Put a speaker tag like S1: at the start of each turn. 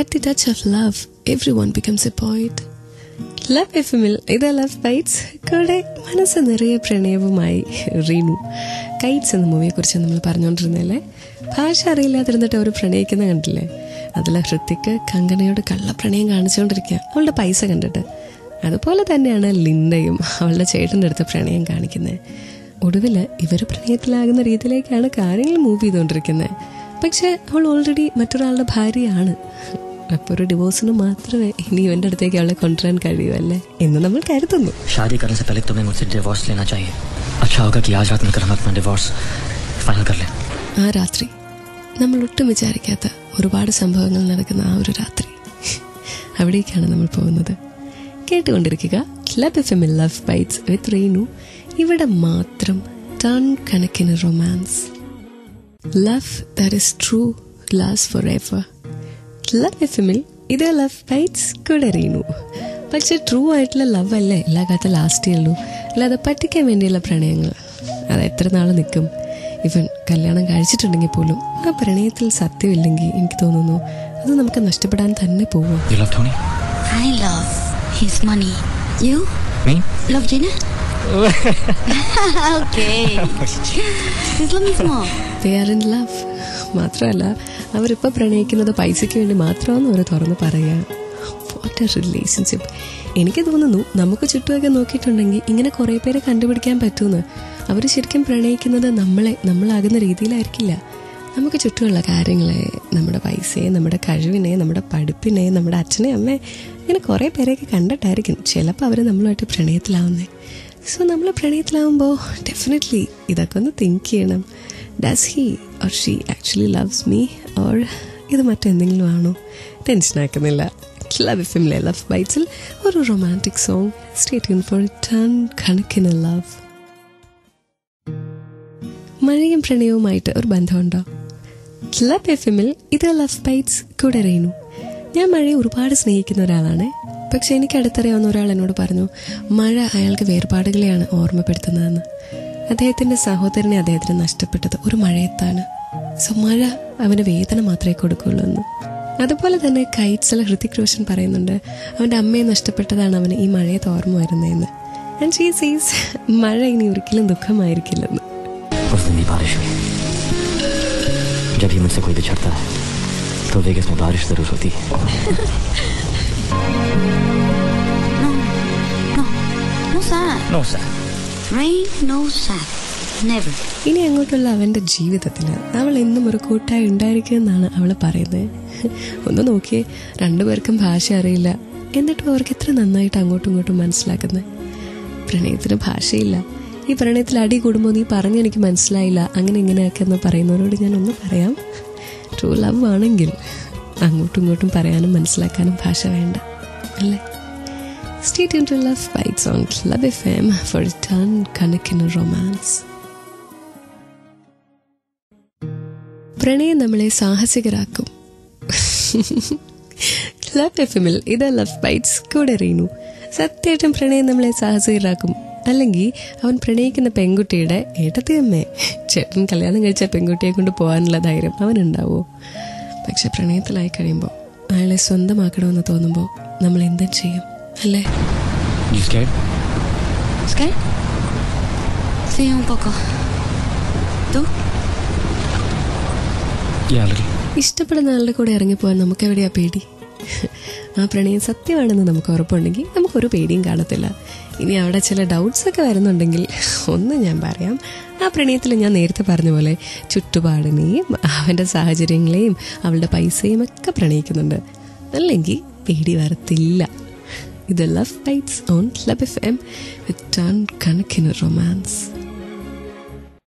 S1: At the touch of love, everyone becomes a poet. Love എഫ്എമ്മിൽ ഇത് love bytes കൂടെ മനസ്സ് നിറയെ പ്രണയവുമായി റീനു. കൈറ്റ്സ് എന്ന മൂവിയെക്കുറിച്ച് നമ്മൾ പറഞ്ഞുകൊണ്ടിരുന്നല്ലേ. ഭാഷ അറിയില്ലാതിരുന്നിട്ട് അവർ പ്രണയിക്കുന്ന കണ്ടില്ലേ? അതിലെ ഹൃത്തിക്ക് കങ്കണയോട് കള്ളപ്രണയം കാണിച്ചുകൊണ്ടിരിക്കുക അവളുടെ പൈസ കണ്ടിട്ട്. അതുപോലെ തന്നെയാണ് ലിൻഡയും അവളുടെ ചേട്ടൻ്റെ അടുത്ത് പ്രണയം കാണിക്കുന്നത്. ഒടുവിൽ ഇവർ പ്രണയത്തിലാകുന്ന രീതിയിലേക്കാണ് കാര്യങ്ങൾ മൂവ് ചെയ്തുകൊണ്ടിരിക്കുന്നത്. പക്ഷെ അവൾ ഓൾറെഡി മറ്റൊരാളുടെ ഭാര്യയാണ്. അപ്പോൾ ഒരു ഡിവോഴ്സിന് മാത്രമേ ഇനി ഇവന്റെ അടുത്തേക്ക് അവളെ കൊണ്ടുവരാൻ കഴിയുമല്ലേ എന്ന് നമ്മൾ കരുതുന്നു.
S2: शादी करने से पहले तुम्हें मुझसे डिवोर्स लेना चाहिए. अच्छा होगा कि आज रात में हम अपना डिवोर्स फाइनल कर लें.
S1: ആ രാത്രി നമ്മൾ ഒട്ടും വിചാരിക്കാത്ത ഒരുപാട് സംഭവങ്ങൾ നടക്കുന്ന ആ ഒരു രാത്രി, അവിടേക്കാണ് നമ്മൾ പോകുന്നത്. കേട്ടുകൊണ്ടിരിക്കുക ലവ് എഫ്എമ്മിൽ ലവ് ബൈറ്റ്സ് വിത്ത് റീനു. ഇവിടെ മാത്രം ടൺ കണക്കിന് romance. Love that is true last for ever. Love എഫ്എമ്മിൽ ഇത് ലവ് ബൈറ്റ്സ് കൂടെ റീനു. പക്ഷെ ട്രൂ ആയിട്ടുള്ള ലവ് അല്ലേ എല്ലാ കാലത്തും ലാസ്റ്റേ ഉള്ളൂ. അല്ലാതെ പറ്റിക്കാൻ വേണ്ടിയുള്ള പ്രണയങ്ങൾ അത് എത്ര നാൾ നിൽക്കും? ഇവൻ കല്യാണം കഴിച്ചിട്ടുണ്ടെങ്കിൽ പോലും ആ പ്രണയത്തിൽ സത്യമില്ലെങ്കിൽ എനിക്ക് തോന്നുന്നു അത് നമുക്ക് നഷ്ടപ്പെടാൻ തന്നെ പോകും.
S3: I love his money. You?
S2: Me?
S3: Love dinner? Okay. His love is more.
S1: They are in love. മാത്രമല്ല അവരിപ്പോൾ പ്രണയിക്കുന്നത് പൈസയ്ക്ക് വേണ്ടി മാത്രമാണെന്ന് അവർ തുറന്ന് പറയുക. What A relationship. എനിക്ക് തോന്നുന്നു നമുക്ക് ചുറ്റുമൊക്കെ നോക്കിയിട്ടുണ്ടെങ്കിൽ ഇങ്ങനെ കുറേ പേരെ കണ്ടുപിടിക്കാൻ പറ്റുമെന്ന്. അവർ ശരിക്കും പ്രണയിക്കുന്നത് നമ്മളാകുന്ന രീതിയിലായിരിക്കില്ല. നമുക്ക് ചുറ്റുമുള്ള കാര്യങ്ങളെ, നമ്മുടെ പൈസയെ, നമ്മുടെ കഴിവിനെ, നമ്മുടെ പഠിപ്പിനെ, നമ്മുടെ അച്ഛനെ അമ്മയെ, ഇങ്ങനെ കുറേ പേരെയൊക്കെ കണ്ടിട്ടായിരിക്കും ചിലപ്പോൾ അവർ നമ്മളുമായിട്ട് പ്രണയത്തിലാവുന്നത്. സോ നമ്മൾ പ്രണയത്തിലാവുമ്പോൾ ഡെഫിനറ്റ്ലി ഇതൊക്കെ ഒന്ന് തിങ്ക് ചെയ്യണം. Does he or she actually loves me or ഇത് മറ്റെന്തെങ്കിലും ആണോ? ടെൻഷനാക്കുന്നില്ല. ലവ് എഫ്എമ്മിലെ ലവ് ബൈറ്റ്സിൽ ഒരു romantic song. Stay tune for ton കണക്കിന് ലവ്. മഴയും പ്രണയവുമായിട്ട് ഒരു ബന്ധമുണ്ടോ? ലവ് എഫ്എമ്മിൽ ഇത് ലവ് ബൈറ്റ്സ് കൂടെ റീനു. ഞാൻ മഴയെ ഒരുപാട് സ്നേഹിക്കുന്ന ഒരാളാണ്. പക്ഷെ എനിക്ക് അടുത്തറിയാവുന്ന ഒരാൾ എന്നോട് പറഞ്ഞു മഴ അയാൾക്ക് വേർപാടുകളെയാണ് ഓർമ്മപ്പെടുത്തുന്നതെന്ന്. അദ്ദേഹത്തിൻ്റെ സഹോദരനെ അദ്ദേഹത്തിന് നഷ്ടപ്പെട്ടത് ഒരു മഴയത്താണ്. സോ മഴ അവന് വേദന മാത്രമേ കൊടുക്കുള്ളൂ എന്ന്. അതുപോലെ തന്നെ കൈറ്റ്സിൽ ഹൃതിക് റോഷൻ പറയുന്നുണ്ട് അവൻ്റെ അമ്മയെ നഷ്ടപ്പെട്ടതാണ് അവന് ഈ മഴയത്ത് ഓർമ്മ വരുന്നതെന്ന്. ആൻഡ് ഷീ സീസ് മഴ ഇനി ഒരിക്കലും ദുഃഖമായിരിക്കില്ലെന്ന്.
S2: जब भी मुझसे कोई बिछड़ता है तो वेगस में बारिश जरूर होती है.
S3: No sad.
S2: No sad.
S3: Rain, no sad. Never.
S1: ഇനി അങ്ങോട്ടുള്ള അവൻ്റെ ജീവിതത്തിൽ അവൾ എന്നും ഒരു കൂട്ടായി ഉണ്ടായിരിക്കുമെന്നാണ് അവൾ പറയുന്നത്. ഒന്ന് നോക്കിയേ, രണ്ടുപേർക്കും ഭാഷ അറിയില്ല, എന്നിട്ടും അവർക്ക് എത്ര നന്നായിട്ട് അങ്ങോട്ടും ഇങ്ങോട്ടും മനസ്സിലാക്കുന്നത്. പ്രണയത്തിന് ഭാഷയില്ല. ഈ പ്രണയത്തിൽ അടി കൂടുമ്പോൾ നീ പറഞ്ഞ് എനിക്ക് മനസ്സിലായില്ല, അങ്ങനെ ഇങ്ങനെയൊക്കെ എന്ന് പറയുന്നവരോട് ഞാനൊന്ന് പറയാം, ട്രൂ ലവ് ആണെങ്കിൽ അങ്ങോട്ടും ഇങ്ങോട്ടും പറയാനും മനസ്സിലാക്കാനും ഭാഷ വേണ്ട അല്ലേ? Stay tuned to Love Bites on Club FM for a ton കണക്കിന് റൊമാൻസ്. പ്രണയം നമ്മളെ സാഹസികരാക്കും. ക്ലബ് എഫ്എമ്മിൽ ഇത് ലവ് ബൈറ്റ്സ് കൂടെ റീനു. സത്യമായിട്ടും പ്രണയം നമ്മളെ സാഹസികരാക്കും. അല്ലെങ്കിൽ അവൻ പ്രണയിക്കുന്ന പെൺകുട്ടിയുടെ ഏട്ടത്തിയമ്മയെ ചേട്ടൻ കല്യാണം കഴിച്ച പെൺകുട്ടിയെ കൊണ്ട് പോകാനുള്ള ധൈര്യം അവനുണ്ടാവുമോ? പക്ഷെ പ്രണയത്തിലായി കഴിയുമ്പോൾ അയാളെ സ്വന്തമാക്കണമെന്ന് തോന്നുമ്പോൾ നമ്മൾ എന്തും ചെയ്യും അല്ലേ? ഇഷ്ടപ്പെടുന്ന ആളുടെ കൂടെ ഇറങ്ങിപ്പോവാൻ നമുക്ക് എവിടെയാ പേടി? ആ പ്രണയം സത്യമാണെന്ന് നമുക്ക് ഉറപ്പുണ്ടെങ്കിൽ നമുക്കൊരു പേടിയും കാണത്തില്ല. ഇനി അവിടെ ചില ഡൗട്ട്സ് ഒക്കെ വരുന്നുണ്ടെങ്കിൽ ഒന്ന് ഞാൻ പറയാം. ആ പ്രണയത്തിൽ ഞാൻ നേരത്തെ പറഞ്ഞ പോലെ ചുറ്റുപാടിനെയും അവൻ്റെ സാഹചര്യങ്ങളെയും അവളുടെ പൈസയും ഒക്കെ പ്രണയിക്കുന്നുണ്ട്. അല്ലെങ്കിൽ പേടി വരത്തില്ല. ഇത് love bytes on club FM with ton കണക്കിന് റൊമാൻസ്.